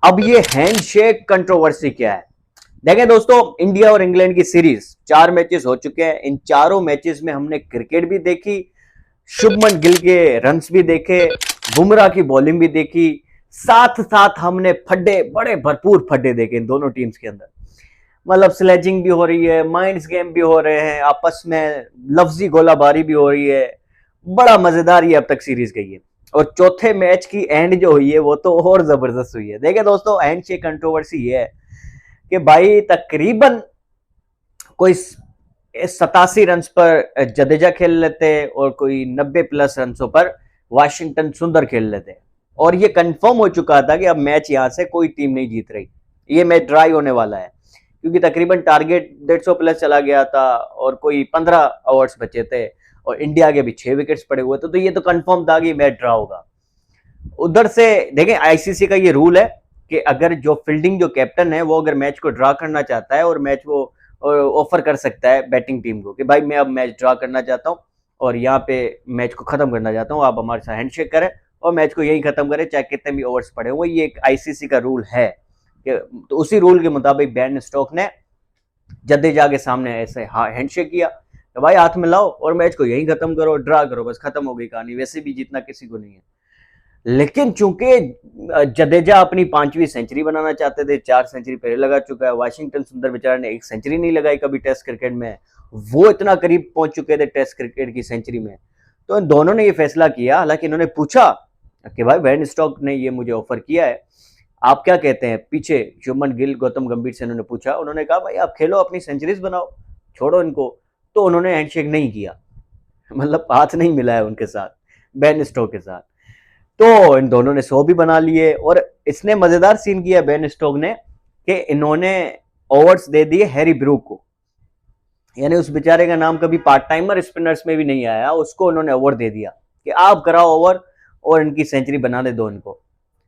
अब ये handshake controversy क्या है? देखें दोस्तों, इंडिया और इंग्लैंड की सीरीज 4 मैचेस हो चुके हैं। इन चारों मैचेस में हमने क्रिकेट भी देखी, शुभमन गिल के रन्स भी देखे, बुमराह की बॉलिंग भी देखी, साथ साथ हमने फड्डे, बड़े भरपूर फड्डे देखे इन दोनों टीम्स के अंदर। मतलब स्लेजिंग भी हो रही है, माइंड्स गेम भी हो रहे हैं, आपस में लफ्जी गोलाबारी भी हो रही है। बड़ा मजेदार ये अब तक सीरीज गई है। और चौथे मैच की एंड जो हुई है वो तो और जबरदस्त हुई है। देखिए दोस्तों, एंड से कंट्रोवर्सी ये है कि भाई तकरीबन कोई 87 रन पर जडेजा खेल लेते और कोई 90 प्लस रनों पर वाशिंगटन सुंदर खेल लेते। और ये कंफर्म हो चुका था कि अब मैच यहां से कोई टीम नहीं जीत रही, ये मैच ड्राई होने वाला है, क्योंकि तकरीबन टारगेट 150 प्लस चला गया था और कोई 15 ओवर्स बचे थे और इंडिया के भी 6 विकेट्स पड़े हुए थे। तो ये तो कंफर्म था कि मैच ड्रा होगा। उधर से देखें, आईसीसी का ये रूल है कि अगर जो फील्डिंग जो कैप्टन है वो अगर मैच को ड्रा करना चाहता है और मैच वो ऑफर कर सकता है बैटिंग टीम को कि भाई मैं अब मैच ड्रा करना चाहता हूँ और यहाँ पे मैच को खत्म करना चाहता हूँ, आप हमारे साथ हैंडशेक करें और मैच को यही खत्म करें चाहे कितने भी ओवर्स पड़े हुए। ये एक आईसीसी का रूल है। तो उसी रूल के मुताबिक बेन स्टोक्स ने जडेजा के सामने ऐसे हैंडशेक किया तो भाई हाथ मिलाओ और मैच को यही खत्म करो, ड्रा करो, बस खत्म हो गई कहानी। वैसे भी जीतना किसी को नहीं है। लेकिन चूंकि जडेजा अपनी 5वीं सेंचुरी बनाना चाहते थे, 4 सेंचुरी पहले लगा चुका है, वाशिंगटन सुंदर बेचारा ने 1 सेंचुरी नहीं लगाई कभी टेस्ट क्रिकेट में, वो इतना करीब पहुंच चुके थे टेस्ट क्रिकेट की सेंचुरी में। तो इन दोनों ने ये फैसला किया। हालांकि इन्होंने पूछा कि भाई बेन स्टोक्स ने ये मुझे ऑफर किया है, आप क्या कहते हैं? पीछे शुभमन गिल, गौतम गंभीर से इन्होंने पूछा। उन्होंने कहा भाई आप खेलो, अपनी सेंचुरीज बनाओ, छोड़ो इनको। तो उन्होंने हैंडशेक नहीं किया, मतलब हाथ नहीं मिलाया उनके साथ, बेन स्टोक्स के साथ। तो इन दोनों ने 100 भी बना लिए। और इसने मजेदार सीन किया बेन स्टोक्स ने कि इन्होंने ओवर्स दे दिए हैरी ब्रूक को, यानी उस बेचारे का नाम कभी पार्ट टाइमर स्पिनर्स में भी नहीं आया, उसको उन्होंने ओवर दे दिया कि आप कराओ ओवर और इनकी सेंचुरी बनाने दो इनको।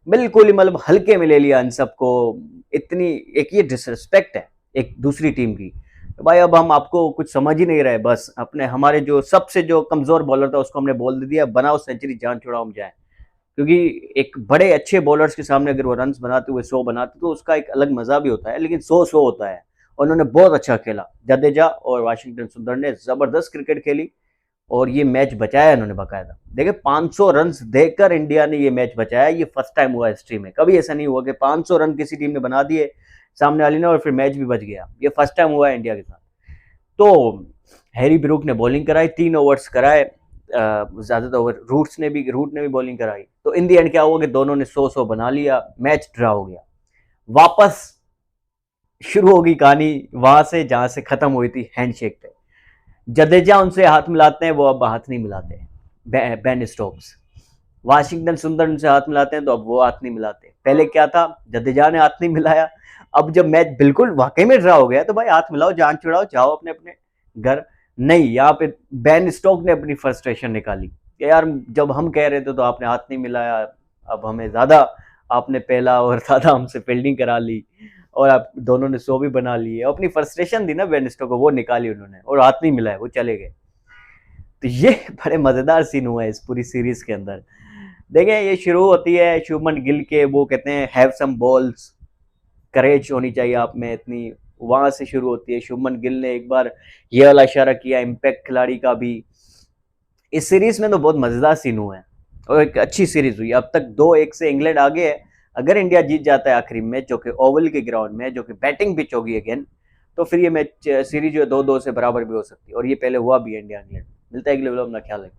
बिल्कुल ही मतलब हल्के में ले लिया इन सबको। इतनी एक ये डिसरिस्पेक्ट है एक दूसरी टीम की। तो भाई अब हम आपको कुछ समझ ही नहीं रहे, बस अपने हमारे जो सबसे जो कमजोर बॉलर था उसको हमने बोल दे दिया बनाओ सेंचुरी, जान छुड़ाओ हम जाए। क्योंकि एक बड़े अच्छे बॉलर्स के सामने अगर वो रन्स बनाते हुए 100 बनाते तो उसका एक अलग मजा भी होता है, लेकिन 100 होता है। और उन्होंने बहुत अच्छा खेला, जडेजा और वाशिंगटन सुंदर ने जबरदस्त क्रिकेट खेली और ये मैच बचाया इन्होंने बाकायदा। देखिए 500 रन देकर इंडिया ने ये मैच बचाया। ये फर्स्ट टाइम हुआ हिस्ट्री में, कभी ऐसा नहीं हुआ कि 500 रन किसी टीम ने बना दिए सामने वाली ने और फिर मैच भी बच गया। ये फर्स्ट टाइम हुआ है इंडिया के साथ। तो हैरी ब्रूक ने बॉलिंग कराई, 3 ओवर्स कराए, ज्यादातर ओवर रूट ने भी बॉलिंग कराई। तो इन दी एंड क्या हुआ कि दोनों ने 100 बना लिया, मैच ड्रा हो गया। वापस शुरू होगी कहानी वहां से जहां से खत्म हुई थी, हैंडशेक पे। जडेजा उनसे हाथ मिलाते हैं, वो अब हाथ नहीं मिलाते। बेन स्टोक्स, वाशिंगटन सुंदर उनसे हाथ मिलाते हैं तो अब वो हाथ नहीं मिलाते। पहले क्या था, जडेजा ने हाथ नहीं मिलाया, अब जब मैच बिल्कुल वाकई में ड्रा हो गया तो भाई हाथ मिलाओ, जान छुड़ाओ, जाओ अपने अपने घर। नहीं, यहाँ पे बेन स्टोक्स ने अपनी फ्रस्ट्रेशन निकाली कि यार जब हम कह रहे थे तो आपने हाथ नहीं मिलाया, अब हमें ज्यादा आपने पहला और ज्यादा हमसे फील्डिंग करा ली और आप दोनों ने 100 भी बना लिए। अपनी फ्रस्ट्रेशन थी ना बेन स्टोक्स को, वो निकाली उन्होंने और हाथ नहीं मिलाया, वो चले गए। तो ये बड़े मजेदार सीन हुआ है इस पूरी सीरीज के अंदर। देखें, ये शुरू होती है शुभमन गिल के, वो कहते हैं हैव सम बॉल्स, करेज होनी चाहिए आप में इतनी, वहां से शुरू होती है। शुभमन गिल ने एक बार ये वाला इशारा किया इम्पैक्ट खिलाड़ी का भी। इस सीरीज में तो बहुत मजेदार सीन हुए हैं और एक अच्छी सीरीज हुई। अब तक 2-1 से इंग्लैंड आगे है। अगर इंडिया जीत जाता है आखिरी मैच जो कि ओवल के ग्राउंड में, जो कि बैटिंग पिच होगी अगेन, तो फिर ये मैच सीरीज जो है 2-2 से बराबर भी हो सकती है। और ये पहले हुआ भी है इंडिया इंग्लैंड। मिलता है अगले वीडियो में, अपना ख्याल रखें।